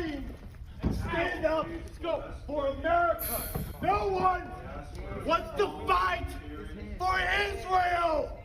scream and stand up for America. No one wants to fight for Israel.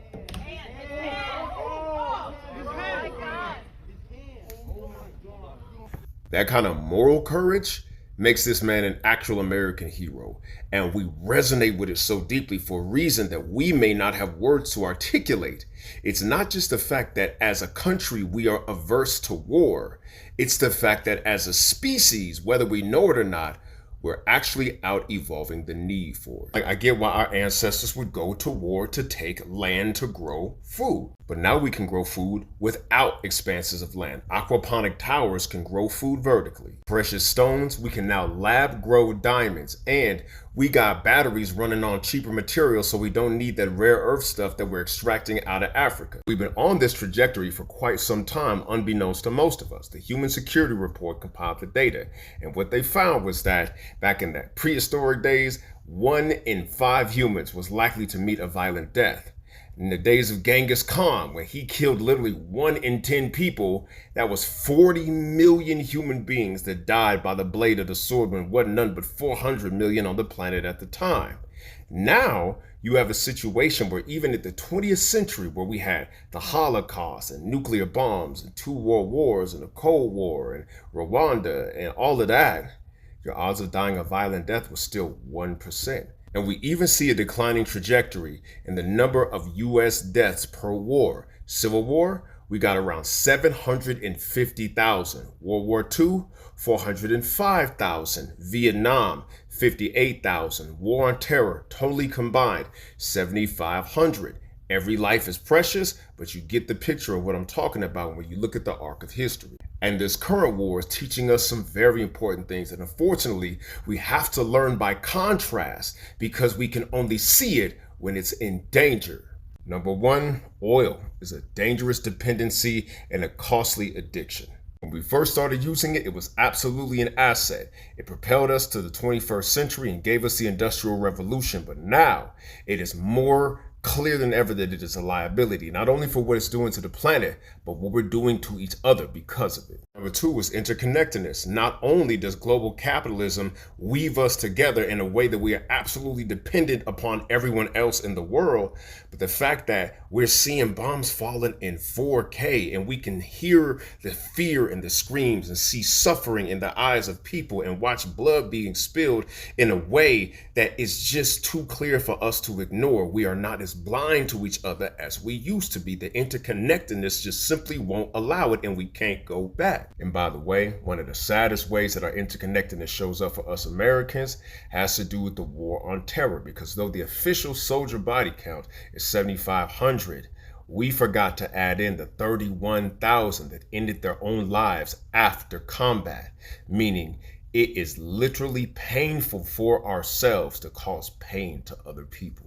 That kind of moral courage makes this man an actual American hero, and we resonate with it so deeply for a reason that we may not have words to articulate. It's not just the fact that as a country we are averse to war, it's the fact that as a species, whether we know it or not, we're actually out evolving the need for it. I get why our ancestors would go to war to take land to grow food. But now we can grow food without expanses of land. Aquaponic towers can grow food vertically. Precious stones, we can now lab grow diamonds. And we got batteries running on cheaper materials, so we don't need that rare earth stuff that we're extracting out of Africa. We've been on this trajectory for quite some time, unbeknownst to most of us. The Human Security Report compiled the data. And what they found was that back in the prehistoric days, 1 in 5 humans was likely to meet a violent death. In the days of Genghis Khan, when he killed literally 1 in 10 people, that was 40 million human beings that died by the blade of the sword when wasn't none but 400 million on the planet at the time. Now, you have a situation where even at the 20th century, where we had the Holocaust and nuclear bombs and 2 world wars and the Cold War and Rwanda and all of that, your odds of dying a violent death was still 1%. And we even see a declining trajectory in the number of US deaths per war. Civil War, we got around 750,000. World War II, 405,000. Vietnam, 58,000. War on Terror, totally combined, 7,500. Every life is precious, but you get the picture of what I'm talking about when you look at the arc of history. And this current war is teaching us some very important things that unfortunately we have to learn by contrast because we can only see it when it's in danger. Number 1, oil is a dangerous dependency and a costly addiction. When we first started using it, it was absolutely an asset. It propelled us to the 21st century and gave us the Industrial Revolution, but now it is more clear than ever that it is a liability, not only for what it's doing to the planet, but what we're doing to each other because of it. Number 2 is interconnectedness. Not only does global capitalism weave us together in a way that we are absolutely dependent upon everyone else in the world, but the fact that we're seeing bombs falling in 4K and we can hear the fear and the screams and see suffering in the eyes of people and watch blood being spilled in a way that is just too clear for us to ignore. We are not as blind to each other as we used to be. The interconnectedness just simply won't allow it, and we can't go back. And by the way, one of the saddest ways that our interconnectedness shows up for us Americans has to do with the war on terror, because though the official soldier body count is 7,500, we forgot to add in the 31,000 that ended their own lives after combat, meaning it is literally painful for ourselves to cause pain to other people.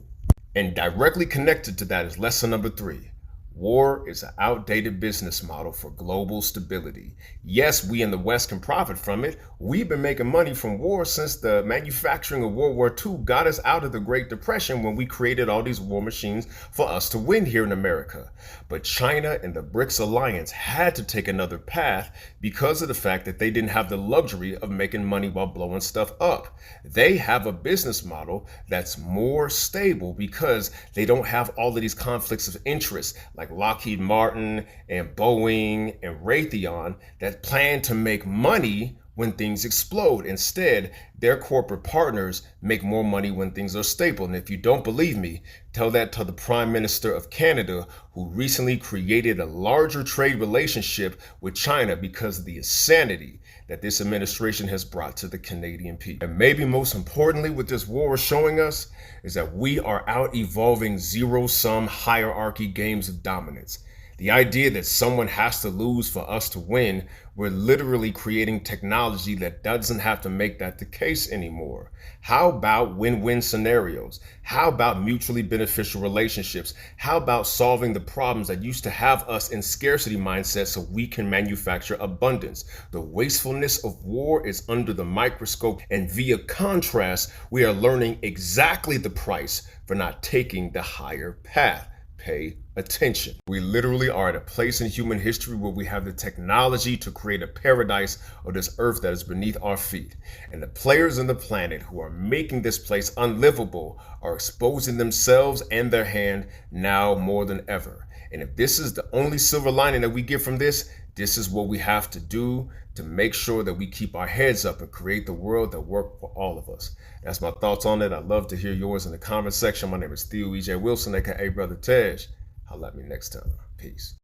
And directly connected to that is lesson number 3. War is an outdated business model for global stability. Yes, we in the West can profit from it. We've been making money from war since the manufacturing of World War II got us out of the Great Depression when we created all these war machines for us to win here in America. But China and the BRICS alliance had to take another path because of the fact that they didn't have the luxury of making money while blowing stuff up. They have a business model that's more stable because they don't have all of these conflicts of interest like Lockheed Martin and Boeing and Raytheon that plan to make money when things explode. Instead, their corporate partners make more money when things are stable. And if you don't believe me, tell that to the Prime Minister of Canada, who recently created a larger trade relationship with China because of the insanity that this administration has brought to the Canadian people. And maybe most importantly, what this war is showing us is that we are out evolving zero-sum hierarchy games of dominance. The idea that someone has to lose for us to win, we're literally creating technology that doesn't have to make that the case anymore. How about win-win scenarios? How about mutually beneficial relationships? How about solving the problems that used to have us in scarcity mindset so we can manufacture abundance? The wastefulness of war is under the microscope, and via contrast, we are learning exactly the price for not taking the higher path. Pay attention. We literally are at a place in human history where we have the technology to create a paradise of this earth that is beneath our feet. And the players on the planet who are making this place unlivable are exposing themselves and their hand now more than ever. And if this is the only silver lining that we get from this, this is what we have to do to make sure that we keep our heads up and create the world that works for all of us. That's my thoughts on it. I'd love to hear yours in the comment section. My name is Theo E.J. Wilson, aka Brother Tej. Holla at me next time. Peace.